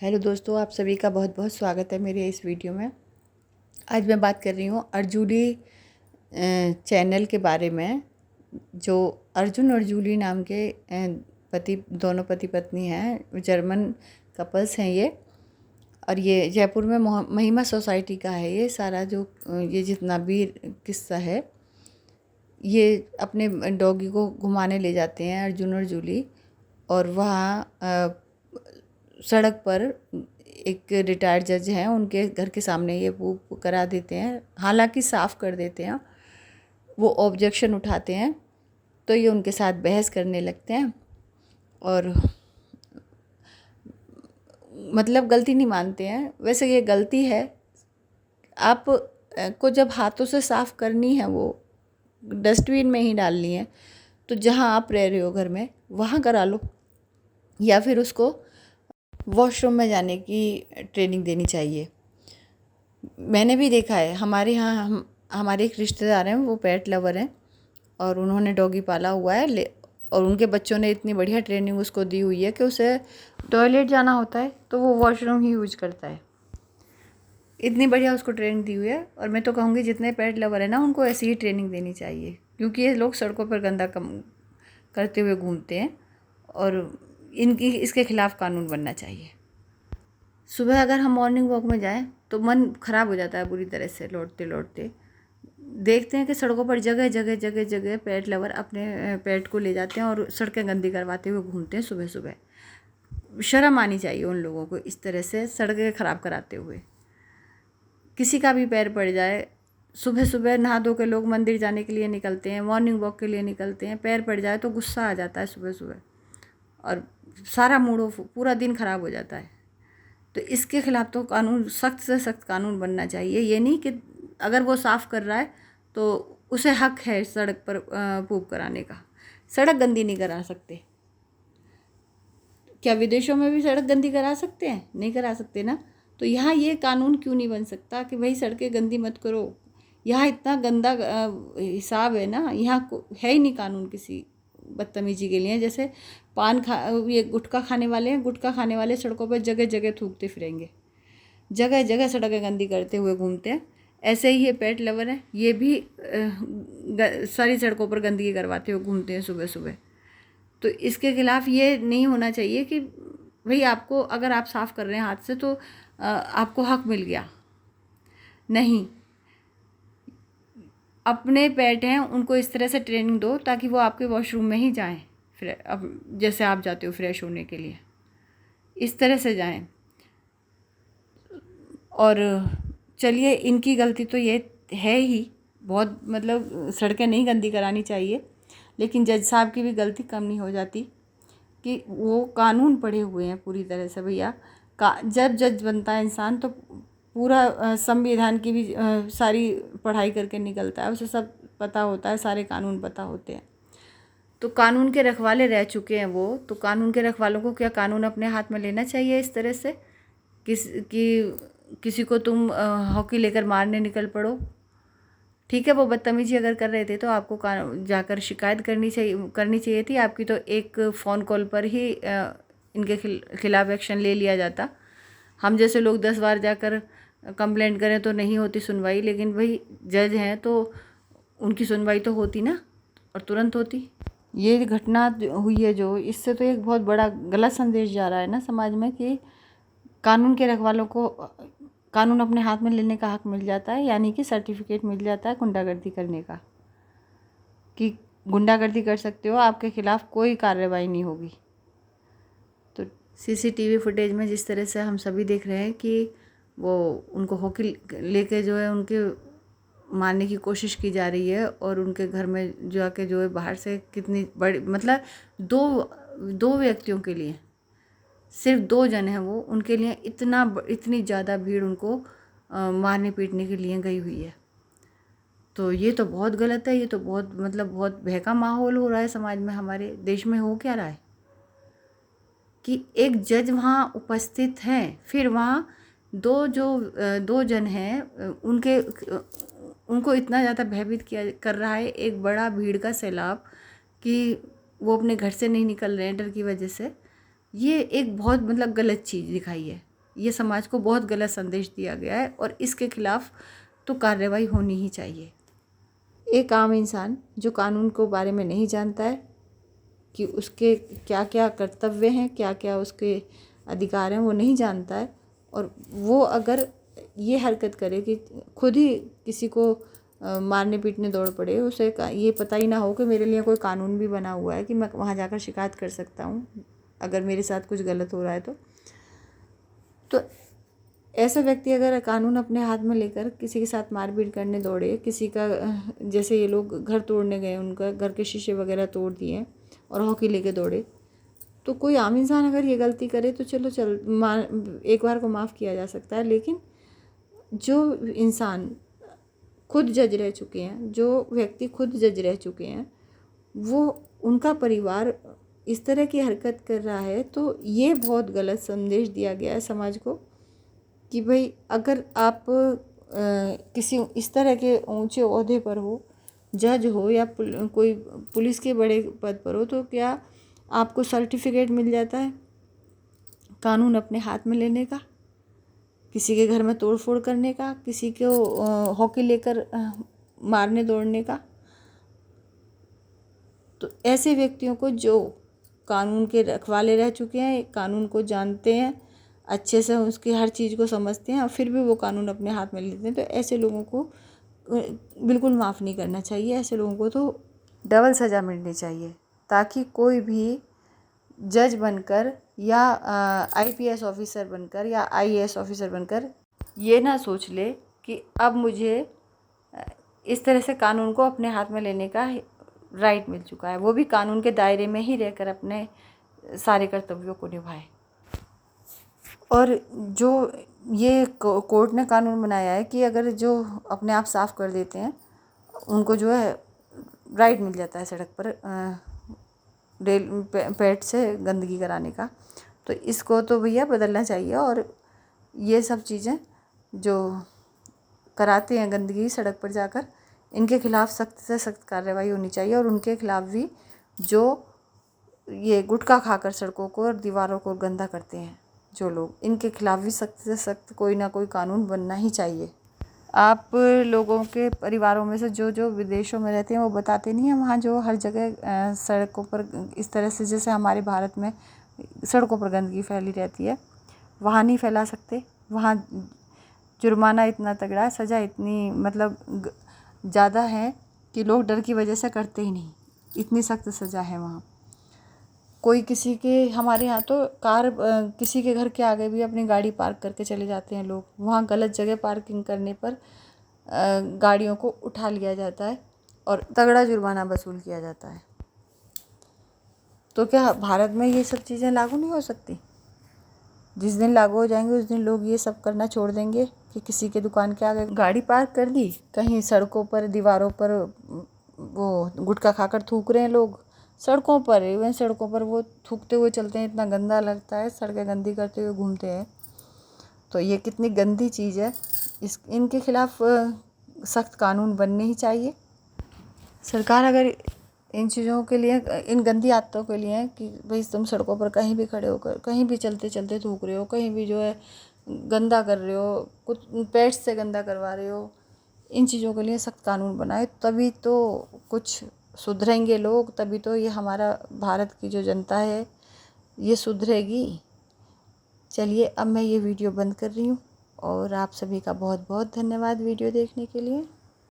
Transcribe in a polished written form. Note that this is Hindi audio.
हेलो दोस्तों, आप सभी का बहुत बहुत स्वागत है मेरे इस वीडियो में। आज मैं बात कर रही हूँ अर्जुली चैनल के बारे में। जो अर्जुन और जूली नाम के दोनों पति पत्नी हैं, जर्मन कपल्स हैं ये। और ये जयपुर में महिमा सोसाइटी का है ये सारा। जो ये जितना भी किस्सा है, ये अपने डॉगी को घुमाने ले जाते हैं अर्जुन और जूली, और वहाँ सड़क पर एक रिटायर्ड जज हैं, उनके घर के सामने ये वो करा देते हैं। हालांकि साफ़ कर देते हैं, वो ऑब्जेक्शन उठाते हैं तो ये उनके साथ बहस करने लगते हैं और मतलब गलती नहीं मानते हैं। वैसे ये गलती है, आप को जब हाथों से साफ़ करनी है वो डस्टबिन में ही डालनी है, तो जहाँ आप रह रहे हो घर में वहाँ करा लो, या फिर उसको वॉशरूम में जाने की ट्रेनिंग देनी चाहिए। मैंने भी देखा है, हमारे यहाँ हमारे एक रिश्तेदार हैं, वो पेट लवर हैं और उन्होंने डॉगी पाला हुआ है। और उनके बच्चों ने इतनी बढ़िया ट्रेनिंग उसको दी हुई है कि उसे टॉयलेट जाना होता है तो वो वॉशरूम ही यूज करता है। इतनी बढ़िया उसको ट्रेनिंग दी हुई है। और मैं तो कहूँगी जितने पेट लवर है ना, उनको ऐसी ही ट्रेनिंग देनी चाहिए, क्योंकि ये लोग सड़कों पर गंदा कम करते हुए घूमते हैं और इसके खिलाफ़ कानून बनना चाहिए। सुबह अगर हम मॉर्निंग वॉक में जाएं तो मन ख़राब हो जाता है बुरी तरह से। लौटते लौटते देखते हैं कि सड़कों पर जगह जगह जगह जगह पेट लवर अपने पेट को ले जाते हैं और सड़कें गंदी करवाते हुए घूमते हैं सुबह सुबह। शर्म आनी चाहिए उन लोगों को इस तरह से सड़कें ख़राब कराते हुए। किसी का भी पैर पड़ जाए, सुबह सुबह नहा धो के लोग मंदिर जाने के लिए निकलते हैं, मॉर्निंग वॉक के लिए निकलते हैं, पैर पड़ जाए तो गुस्सा आ जाता है सुबह सुबह और सारा मूड ऑफ, पूरा दिन ख़राब हो जाता है। तो इसके खिलाफ़ तो कानून, सख्त से सख्त कानून बनना चाहिए। ये नहीं कि अगर वो साफ़ कर रहा है तो उसे हक है सड़क पर पूप कराने का। सड़क गंदी नहीं करा सकते। क्या विदेशों में भी सड़क गंदी करा सकते हैं? नहीं करा सकते ना। तो यहाँ ये कानून क्यों नहीं बन सकता कि भाई सड़कें गंदी मत करो? यहाँ इतना गंदा हिसाब है ना, यहाँ है ही नहीं कानून किसी बदतमीजी के लिए। जैसे ये गुटखा खाने वाले हैं, गुटखा खाने वाले सड़कों पर जगह जगह थूकते फिरेंगे, जगह जगह सड़कें गंदी करते हुए घूमते हैं। ऐसे ही ये पेट लवर हैं, ये भी सारी सड़कों पर गंदगी करवाते हुए घूमते हैं सुबह सुबह। तो इसके खिलाफ़ ये नहीं होना चाहिए कि भाई आपको, अगर आप साफ़ कर रहे हैं हाथ से तो आपको हक मिल गया। नहीं, अपने पेट हैं उनको इस तरह से ट्रेनिंग दो ताकि वो आपके वॉशरूम में ही जाएं, फिर अब जैसे आप जाते हो फ्रेश होने के लिए, इस तरह से जाएं। और चलिए, इनकी गलती तो ये है ही, बहुत मतलब सड़कें नहीं गंदी करानी चाहिए, लेकिन जज साहब की भी गलती कम नहीं हो जाती कि वो कानून पढ़े हुए हैं पूरी तरह से। भैया जब जज बनता है इंसान तो पूरा संविधान की भी सारी पढ़ाई करके निकलता है, उसे सब पता होता है, सारे कानून पता होते हैं। तो कानून के रखवाले रह चुके हैं वो, तो कानून के रखवालों को क्या कानून अपने हाथ में लेना चाहिए इस तरह से किसी को तुम हॉकी लेकर मारने निकल पड़ो? ठीक है, वो बदतमीजी अगर कर रहे थे तो आपको जाकर शिकायत करनी चाहिए थी। आपकी तो एक फ़ोन कॉल पर ही इनके खिलाफ़ एक्शन ले लिया जाता। हम जैसे लोग 10 बार जाकर कंप्लेंट करें तो नहीं होती सुनवाई, लेकिन भाई जज हैं तो उनकी सुनवाई तो होती ना, और तुरंत होती। ये घटना हुई है जो, इससे तो एक बहुत बड़ा गलत संदेश जा रहा है ना समाज में कि कानून के रखवालों को कानून अपने हाथ में लेने का हक मिल जाता है, यानी कि सर्टिफिकेट मिल जाता है गुंडागर्दी करने का, कि गुंडागर्दी कर सकते हो, आपके खिलाफ़ कोई कार्रवाई नहीं होगी। तो सीसीटीवी फुटेज में जिस तरह से हम सभी देख रहे हैं कि वो उनको हॉकी लेके जो है उनके मारने की कोशिश की जा रही है, और उनके घर में जाके जो है बाहर से कितनी बड़ी, मतलब दो व्यक्तियों के लिए, सिर्फ 2 जन हैं वो, उनके लिए इतनी ज़्यादा भीड़ उनको मारने पीटने के लिए गई हुई है। तो ये तो बहुत गलत है। ये तो बहुत बहुत बहका माहौल हो रहा है समाज में। हमारे देश में हो क्या रहा है कि एक जज वहाँ उपस्थित हैं, फिर वहाँ 2 जन हैं, उनको इतना ज़्यादा भयभीत कर रहा है एक बड़ा भीड़ का सैलाब कि वो अपने घर से नहीं निकल रहे हैं डर की वजह से। ये एक बहुत गलत चीज़ दिखाई है। ये समाज को बहुत गलत संदेश दिया गया है और इसके खिलाफ तो कार्रवाई होनी ही चाहिए। एक आम इंसान जो कानून को बारे में नहीं जानता है कि उसके क्या क्या कर्तव्य हैं, क्या क्या उसके अधिकार हैं, वो नहीं जानता है, और वो अगर ये हरकत करे कि खुद ही किसी को मारने पीटने दौड़ पड़े, उसे ये पता ही ना हो कि मेरे लिए कोई कानून भी बना हुआ है कि मैं वहाँ जाकर शिकायत कर सकता हूँ अगर मेरे साथ कुछ गलत हो रहा है तो ऐसा व्यक्ति अगर कानून अपने हाथ में लेकर किसी के साथ मारपीट करने दौड़े, किसी का जैसे ये लोग घर तोड़ने गए, उनका घर के शीशे वगैरह तोड़ दिए और हॉकी लेके दौड़े, तो कोई आम इंसान अगर ये गलती करे तो चलो एक बार को माफ़ किया जा सकता है। लेकिन जो इंसान खुद जज रह चुके हैं, जो व्यक्ति खुद जज रह चुके हैं, वो उनका परिवार इस तरह की हरकत कर रहा है, तो ये बहुत गलत संदेश दिया गया है समाज को कि भाई अगर आप किसी इस तरह के ऊंचे ओहदे पर हो, जज हो या कोई पुलिस के बड़े पद पर हो, तो क्या आपको सर्टिफिकेट मिल जाता है कानून अपने हाथ में लेने का, किसी के घर में तोड़फोड़ करने का, किसी को हॉकी लेकर मारने दौड़ने का? तो ऐसे व्यक्तियों को जो कानून के रखवाले रह चुके हैं, कानून को जानते हैं अच्छे से, उसकी हर चीज़ को समझते हैं और फिर भी वो कानून अपने हाथ में लेते हैं, तो ऐसे लोगों को बिल्कुल माफ़ नहीं करना चाहिए। ऐसे लोगों को तो डबल सज़ा मिलनी चाहिए, ताकि कोई भी जज बनकर या आईपीएस ऑफिसर बनकर या आईएएस ऑफिसर बनकर ये ना सोच ले कि अब मुझे इस तरह से कानून को अपने हाथ में लेने का राइट मिल चुका है। वो भी कानून के दायरे में ही रहकर अपने सारे कर्तव्यों को निभाए। और जो ये कोर्ट ने कानून बनाया है कि अगर जो अपने आप साफ़ कर देते हैं उनको जो है राइट मिल जाता है सड़क पर पेट से गंदगी कराने का, तो इसको तो भैया बदलना चाहिए। और ये सब चीज़ें जो कराते हैं गंदगी सड़क पर जाकर, इनके खिलाफ़ सख्त से सख्त कार्रवाई होनी चाहिए। और उनके खिलाफ़ भी जो ये गुटखा खाकर सड़कों को और दीवारों को गंदा करते हैं जो लोग, इनके खिलाफ़ भी सख्त से सख्त कोई ना कोई कानून बनना ही चाहिए। आप लोगों के परिवारों में से जो जो विदेशों में रहते हैं वो बताते नहीं हैं, वहाँ जो हर जगह सड़कों पर इस तरह से, जैसे हमारे भारत में सड़कों पर गंदगी फैली रहती है, वहाँ नहीं फैला सकते। वहाँ जुर्माना इतना तगड़ा है, सज़ा इतनी मतलब ज़्यादा है कि लोग डर की वजह से करते ही नहीं, इतनी सख्त सज़ा है वहाँ। कोई किसी के, हमारे यहाँ तो कार किसी के घर के आगे भी अपनी गाड़ी पार्क करके चले जाते हैं लोग। वहाँ गलत जगह पार्किंग करने पर गाड़ियों को उठा लिया जाता है और तगड़ा जुर्माना वसूल किया जाता है। तो क्या भारत में ये सब चीज़ें लागू नहीं हो सकती? जिस दिन लागू हो जाएंगे उस दिन लोग ये सब करना छोड़ देंगे कि किसी के दुकान के आगे गाड़ी पार्क कर दी, कहीं सड़कों पर दीवारों पर वो गुटखा खाकर थूक रहे हैं लोग सड़कों पर, इवन सड़कों पर वो थूकते हुए चलते हैं, इतना गंदा लगता है, सड़कें गंदी करते हुए घूमते हैं। तो ये कितनी गंदी चीज़ है, इनके खिलाफ़ सख्त कानून बनने ही चाहिए। सरकार अगर इन चीज़ों के लिए, इन गंदी आदतों के लिए कि भाई तुम सड़कों पर कहीं भी खड़े होकर कहीं भी चलते चलते थूक रहे हो, कहीं भी जो है गंदा कर रहे हो, कुछ पेट से गंदा करवा रहे हो, इन चीज़ों के लिए सख्त कानून बनाए, तभी तो कुछ सुधरेंगे लोग, तभी तो ये हमारा भारत की जो जनता है ये सुधरेगी। चलिए अब मैं ये वीडियो बंद कर रही हूँ और आप सभी का बहुत बहुत धन्यवाद वीडियो देखने के लिए।